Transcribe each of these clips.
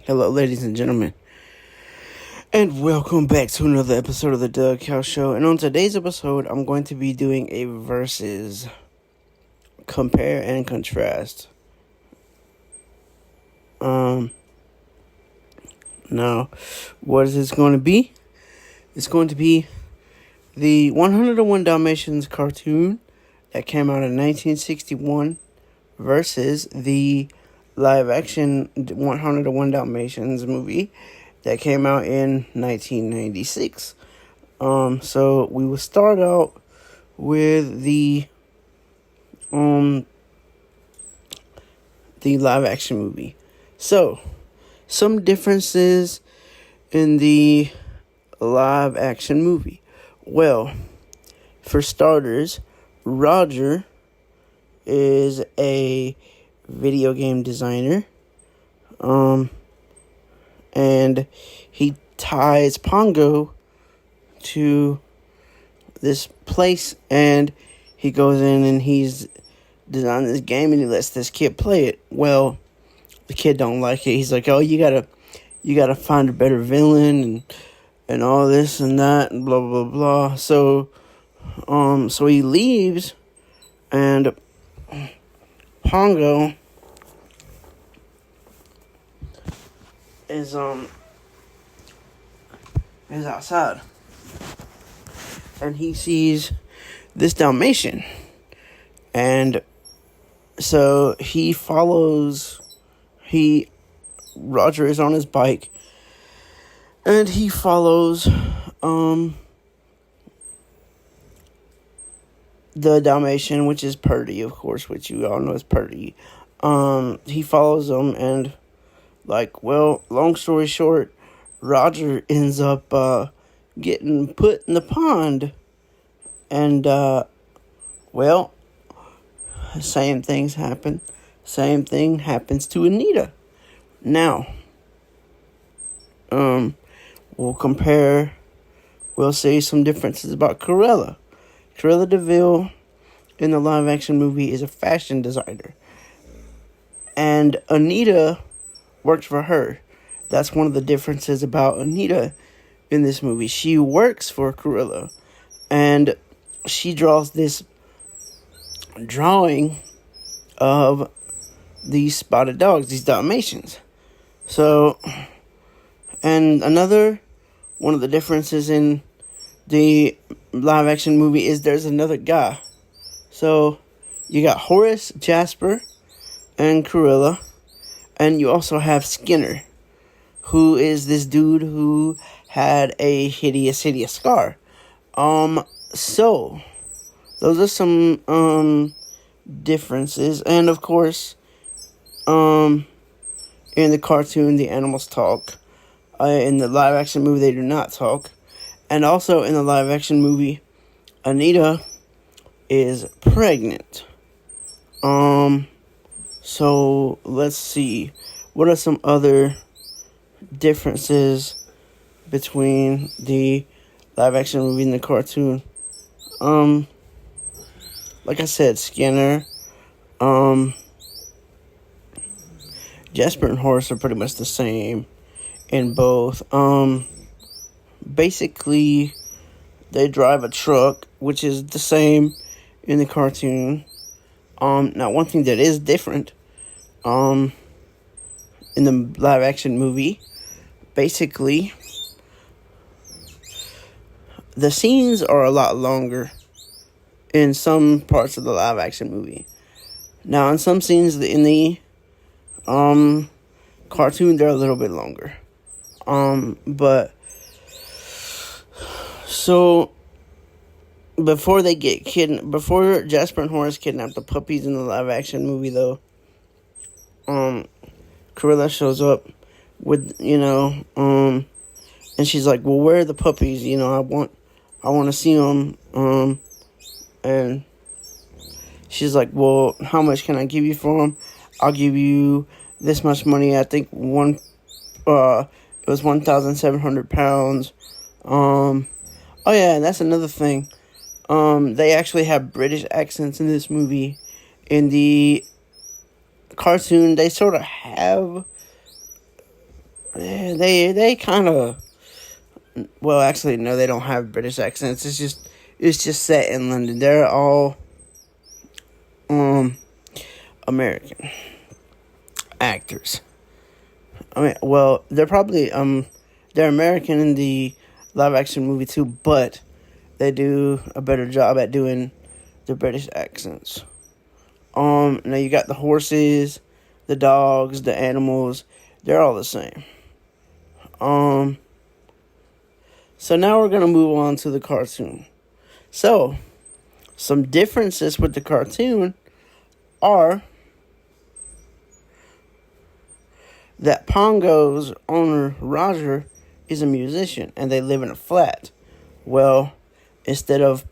Hello, ladies and gentlemen, and welcome back to another episode of the Doug Cow Show. And on today's episode, I'm going to be doing a versus, compare and contrast. Now, what is this going to be? It's going to be the 101 Dalmatians cartoon that came out in 1961 versus the live-action 101 Dalmatians movie that came out in 1996. So we will start out with the live-action movie. So, some differences in the live-action movie. Well, for starters, Roger is a video game designer, and he ties Pongo to this place, and he goes in and he's designed this game, and he lets this kid play it. Well, the kid don't like it. He's like, "Oh, you gotta find a better villain and all this and that and blah blah blah." So he leaves, and Pongo is outside, and he sees this Dalmatian, and so he follows. Roger is on his bike, and he follows the Dalmatian, which is Purdy, of course, which you all know is Purdy. He follows him, and long story short, Roger ends up getting put in the pond, and same things happen. Same thing happens to Anita. Now, we'll say some differences about Cruella. Cruella DeVille in the live-action movie is a fashion designer, and Anita works for her. That's one of the differences about Anita in this movie. She works for Cruella, and she draws this drawing of these spotted dogs, these Dalmatians. So, and another one of the differences in the live-action movie is there's another guy. So, you got Horace, Jasper, and Cruella, and you also have Skinner, who is this dude who had a hideous scar. So, those are some, differences, and of course, in the cartoon, the animals talk. In the live-action movie, they do not talk. And also, in the live-action movie, Anita is pregnant. So, let's see. What are some other differences between the live-action movie and the cartoon? Like I said, Skinner, Jasper and Horace are pretty much the same in both. Basically, they drive a truck, which is the same in the cartoon. Now, one thing that is different, in the live-action movie, basically, the scenes are a lot longer in some parts of the live-action movie. Now, in some scenes in the cartoon, they're a little bit longer. But so before Jasper and Horace kidnap the puppies in the live-action movie, though, Cruella shows up with, and she's like, "Well, where are the puppies? I want to see them." And she's like, "Well, how much can I give you for them? I'll give you this much money." I think it was 1,700 pounds. Oh yeah, and that's another thing. They actually have British accents in this movie. In the cartoon, they sort of have they kind of, well, actually, no, they don't have British accents. It's just set in London. They're all American actors. I mean, well, they're American in the live action movie too, but they do a better job at doing the British accents. Now you got the horses, the dogs, the animals. They're all the same. So now we're gonna move on to the cartoon. So, some differences with the cartoon are that Pongo's owner, Roger, is a musician and they live in a flat. Well, instead of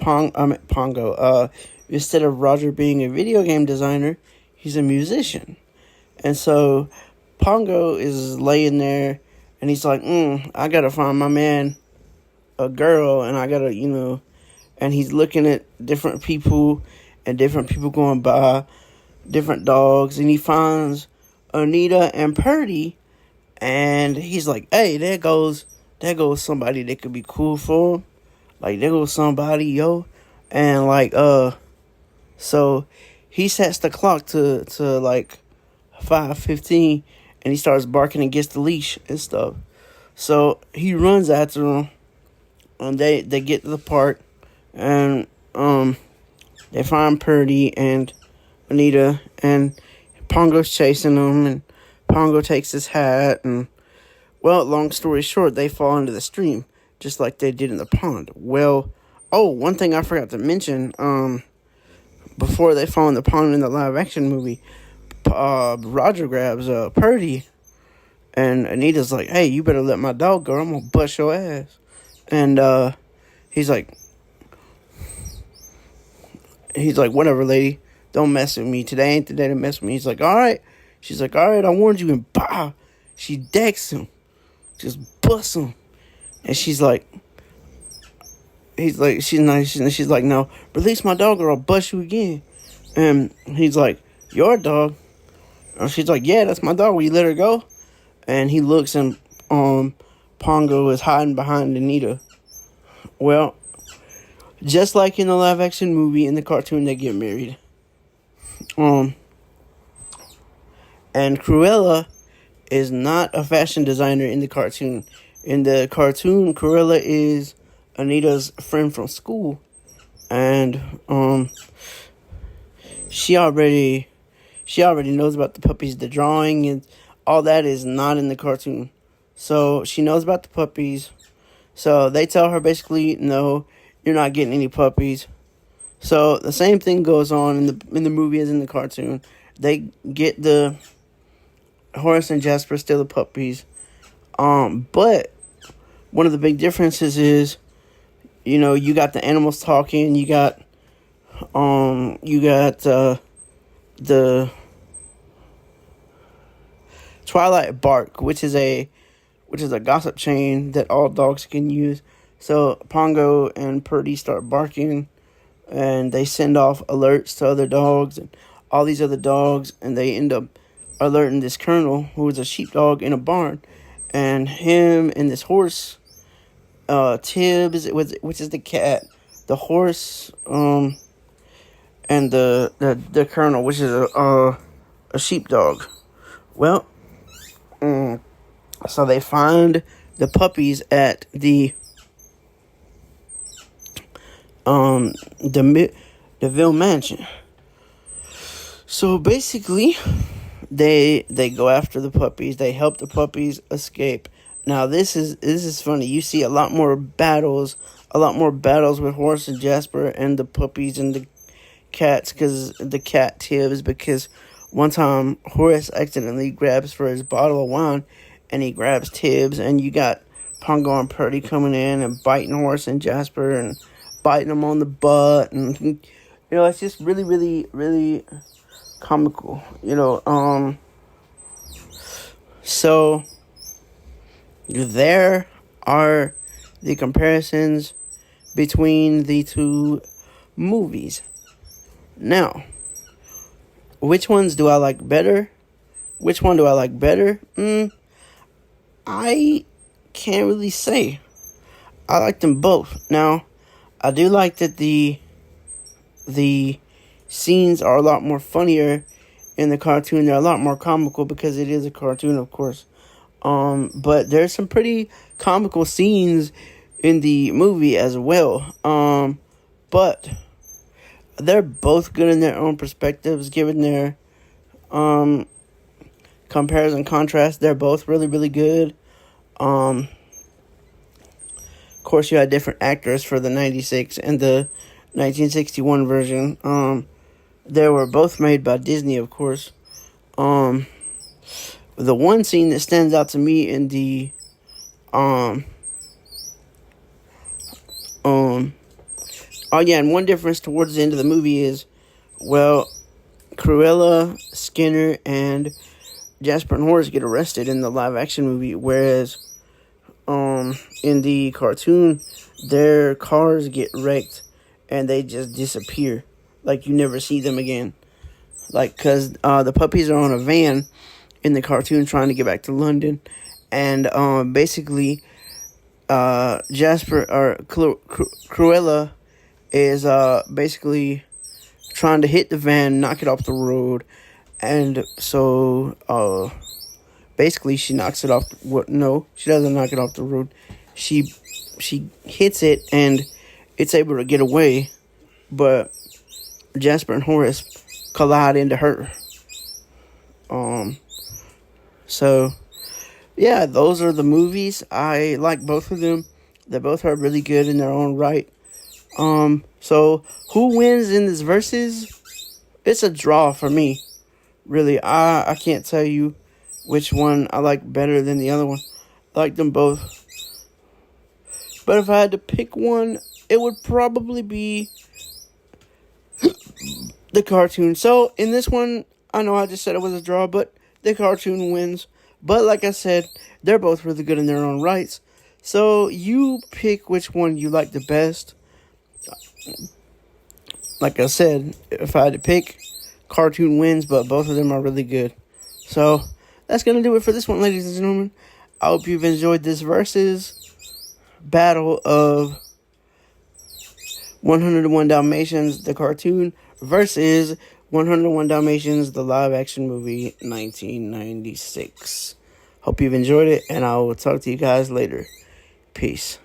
instead of Roger being a video game designer, he's a musician. And so Pongo is laying there and he's like, I gotta find my man a girl, and I gotta, and he's looking at different people and different people going by, different dogs, and he finds Anita and Purdy, and he's like, hey, there goes somebody that could be cool for him. Like, there goes somebody, yo. And so he sets the clock to like 5:15, and he starts barking and gets the leash and stuff. So he runs after him, and they get to the park, and they find Purdy and Anita, and Pongo's chasing them, and Pongo takes his hat, and, well, long story short, they fall into the stream, just like they did in the pond. Well, one thing I forgot to mention, before they fall in the pond in the live-action movie, Roger grabs Purdy, and Anita's like, hey, you better let my dog go, I'm gonna bust your ass. And he's like, whatever, lady, don't mess with me. Today ain't the day to mess with me. He's like, all right. She's like, all right, I warned you. And bah, she decks him, just busts him. And she's like, she's like, no, release my dog or I'll bust you again. And he's like, your dog? And she's like, yeah, that's my dog. Will you let her go? And he looks, and Pongo is hiding behind Anita. Well, just like in the live action movie, in the cartoon, they get married. And Cruella is not a fashion designer in the cartoon. In the cartoon, Cruella is Anita's friend from school, and she already knows about the puppies. The drawing and all that is not in the cartoon. So she knows about the puppies. So they tell her basically, no, you're not getting any puppies. So the same thing goes on in the movie as in the cartoon. They get the Horace and Jasper steal the puppies. But one of the big differences is, you got the animals talking. You got the Twilight Bark, which is a gossip chain that all dogs can use. So Pongo and Purdy start barking, and they send off alerts to other dogs and all these other dogs, and they end up alerting this colonel who is a sheepdog in a barn, and him and this horse, Tibbs, which is the cat, the horse, and the colonel, which is a sheepdog. Well, so they find the puppies at the Ville Mansion. So basically, they go after the puppies. They help the puppies escape. Now this is funny. You see a lot more battles with Horace and Jasper and the puppies and the cats, because the cat Tibbs, because one time Horace accidentally grabs for his bottle of wine, and he grabs Tibbs, and you got Pongo and Purdy coming in and biting Horace and Jasper and biting them on the butt, and it's just really, really, really comical, So there are the comparisons between the two movies. Now, which ones do I like better? Which one do I like better? I can't really say. I like them both. Now, I do like that the scenes are a lot more funnier in the cartoon. They're a lot more comical because it is a cartoon, of course. But there's some pretty comical scenes in the movie as well. But they're both good in their own perspectives, given their comparison contrast. They're both really, really good. Of course, you had different actors for the 96 and the 1961 version. They were both made by Disney, of course. The one scene that stands out to me in the and one difference towards the end of the movie is, well, Cruella, Skinner, and Jasper and Horace get arrested in the live action movie, whereas in the cartoon their cars get wrecked and they just disappear, like you never see them again, like because the puppies are on a van in the cartoon trying to get back to London, and basically Jasper or Cruella is basically trying to hit the van, knock it off the road, and so basically she knocks it off. No, she doesn't knock it off the road. She hits it and it's able to get away, but Jasper and Horace collide into her. So yeah, those are the movies. I like both of them. They both are really good in their own right. So who wins in this versus? It's a draw for me. Really, I can't tell you which one I like better than the other one. I like them both. But if I had to pick one, it would probably be the cartoon. So in this one, I know I just said it was a draw, but the cartoon wins. But like I said, they're both really good in their own rights. So you pick which one you like the best. Like I said, if I had to pick, cartoon wins, but both of them are really good. So that's going to do it for this one, ladies and gentlemen. I hope you've enjoyed this versus battle of 101 Dalmatians, the cartoon, versus 101 Dalmatians, the live-action movie, 1996. Hope you've enjoyed it, and I will talk to you guys later. Peace.